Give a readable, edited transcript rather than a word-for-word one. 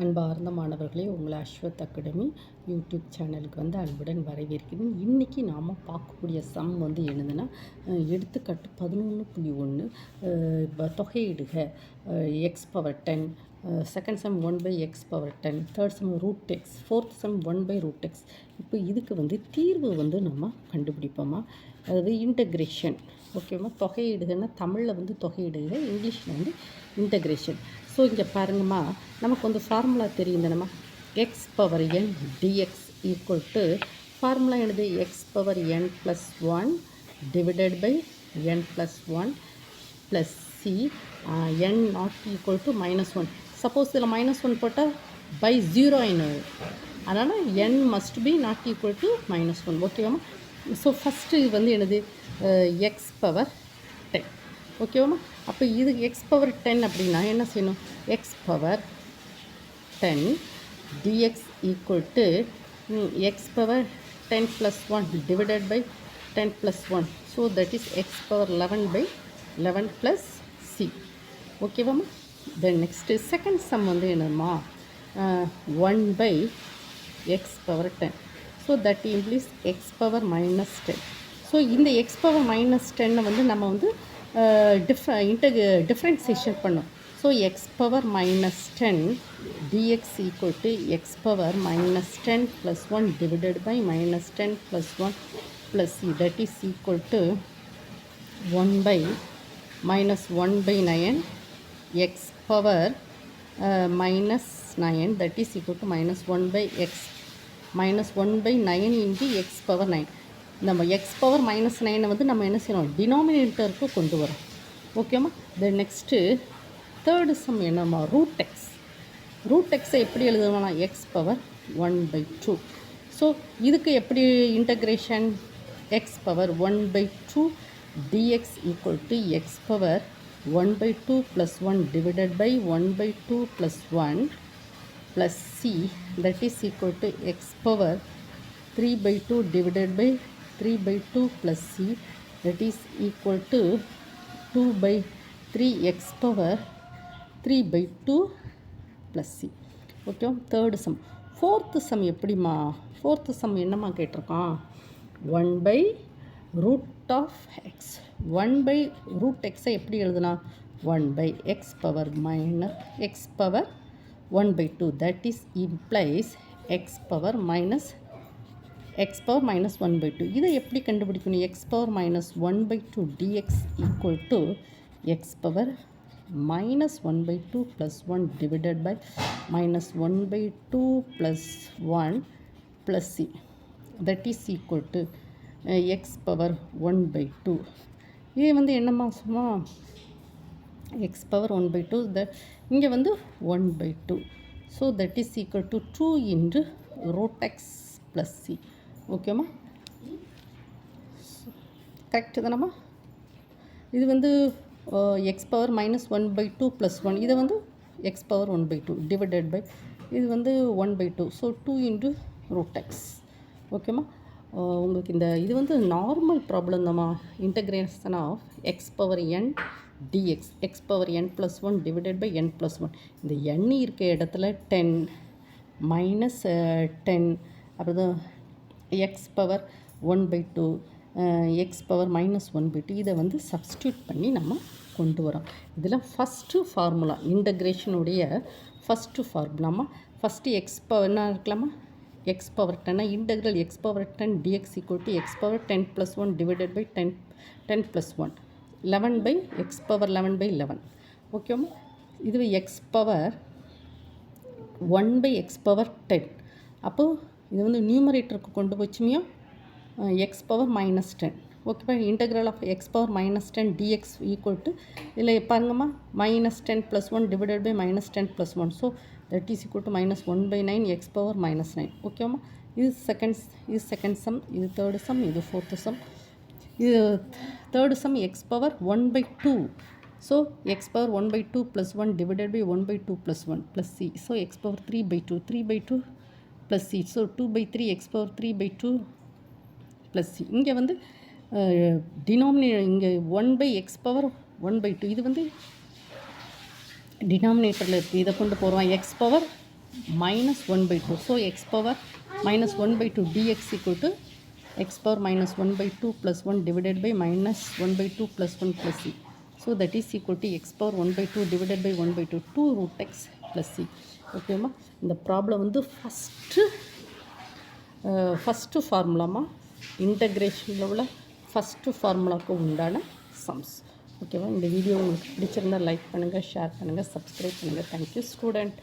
அன்பார்ந்த மாணவர்களே, உங்களை அஸ்வத் அகாடமி யூடியூப் சேனலுக்கு வந்து அன்புடன் வரவேற்கிறேன். இன்றைக்கி நாம் பார்க்கக்கூடிய சம் வந்து என்னதுன்னா, எடுத்துக்காட்டு 11.1 தொகையிடுக x power 10, second sum 1/x/10, third sum root x, fourth sum 1/√x. இப்போ இதுக்கு வந்து தீர்வு வந்து நம்ம கண்டுபிடிப்போமா, அதாவது இன்டகிரேஷன். ஓகேவா? தொகையிடுகன்னா தமிழில் வந்து தொகையிடுக, இங்கிலீஷில் வந்து இன்டகிரேஷன். ஸோ இங்கே பாருங்கம்மா, நமக்கு வந்து ஃபார்முலா தெரியும் தானம்மா, x power n dx equal to formula என்னது, x power n plus 1 divided by n plus 1 plus c n not equal to -1. Suppose இதில் -1 போட்டால் பை 0 ஆயிடும், அதனால் n must be not equal to -1. ஓகேவாம்மா? ஸோ ஃபஸ்ட்டு இது வந்து என்னது, x power 10. ஓகேவாம்மா? அப்போ இது எக்ஸ் பவர் 10 அப்படின்னா என்ன செய்யணும், x power 10 dx equal to x power 10 plus 1 divided by 10 plus 1. So that is x power 11/11 plus c. ஓகேவாம்மா? தென் நெக்ஸ்ட்டு செகண்ட் சம் வந்து என்னம்மா, 1/x power 10. So that implies x power -10. So இந்த x power -10 வந்து நம்ம வந்து differentiation பண்ணோம். So x power -10 dx equal to x power -10 plus 1 divided by -10 plus 1 plus c, that is equal to 1/-1/9 X power -9, that is equal to -1/x, -1/9 into X power 9. நம்ம X power -9 வந்து நம்ம என்ன செய்யணும், டினாமினேட்டருக்கு கொண்டு வரோம். ஓகேம்மா? Then next third sum என்னம்மா, root x. Root எக்ஸை எப்படி எழுதுவோம்னா, எக்ஸ் பவர் 1/2. ஸோ இதுக்கு எப்படி integration, x power 1/2 dx equal to x power 1/2 plus 1 divided by 1/2 plus 1 plus c, that is equal to x power 3/2 divided by 3/2 plus c, that is equal to 2/3 x power 3/2 plus c. Okay, third sum. Fourth sum எப்படிம்மா, fourth sum என்னம்மா கேட்டிருக்கான், 1/√x. 1/√xஐ எப்படி எழுதுனா, 1/x power x power 1/2, that is implies x power -1/2. இதை எப்படி கண்டுபிடிக்கணும், x power -1/2 dx equal to x power -1/2 plus 1 divided by -1/2 plus 1 plus c, that is equal to x power 1/2. இது வந்து என்னம்மா சும்மா x பவர் 1/2, இங்கே வந்து 1/2. So that is equal to 2 into √x plus C. ஓகேம்மா? கரெக்டு தானம்மா? இது வந்து எக்ஸ் பவர் -1/2 ப்ளஸ் 1, இதை வந்து எக்ஸ் பவர் 1/2 டிவைடட் பை இது வந்து 1/2. So 2 into √x. ஓகேம்மா? உங்களுக்கு இந்த இது வந்து நார்மல் ப்ராப்ளம் தான்மா, integration of x power n dx, x power n plus 1 divided by n plus 1. இந்த n இருக்க இடத்துல 10 -10, அப்புறம் எக்ஸ் பவர் 1/2, எக்ஸ் பவர் -1/2, இதை வந்து சப்ஸ்டியூட் பண்ணி நம்ம கொண்டு வரோம். இதில் ஃபஸ்ட்டு ஃபார்முலா, இன்டகிரேஷனுடைய ஃபஸ்ட்டு ஃபார்முலாமா, ஃபஸ்ட்டு எக்ஸ் பவர் என்ன இருக்கலாமா, x power 10 integral x power 10 dx equal to x power 10 plus 1 divided by 10 plus 1 11/x power 11/11. ஓகேம்மா? இதுவே எக்ஸ் பவர் 1/x பவர் 10. அப்போது இது வந்து நியூமரேட்டருக்கு கொண்டு போச்சுமையோ எக்ஸ் பவர் -10. ஓகேப்பா? Integral of x power -10 dx equal to, இல்லை பாருங்கம்மா, -10 plus 1 divided by -10 plus 1. So that is equal to -1/9 x power -9. ஓகேம்மா? இது செகண்ட் சம், இது தேர்டு சம், இது ஃபோர்த்து சம். இது third sum x power 1/2. So x power 1/2 plus 1 divided by 1/2 plus 1 plus c. So x power 3/2 plus c. So 2/3 x power 3/2 plus C. இங்கே வந்து இங்கே 1/x power 1/2, இது வந்து டினாமினேட்டரில் இருக்குது, இதை கொண்டு போகிறோம் X power minus 1 by 2. So x power minus 1 by 2 dx equal to x power minus 1 by 2 plus 1 divided by minus 1 by 2 plus 1 plus c. So that is equal to x power 1 by 2 divided by 1 by 2, 2 root x plus c. Okay ma, இந்த problem வந்து first ஃபார்முலாமா இன்டகிரேஷனில் உள்ள first ஃபார்முலாவுக்கு உண்டான sums. ஓகேவா, இந்த video உங்களுக்கு பிடிச்சிருந்தால் like பண்ணுங்கள், share பண்ணுங்கள், சப்ஸ்கிரைப் பண்ணுங்கள். Thank you student.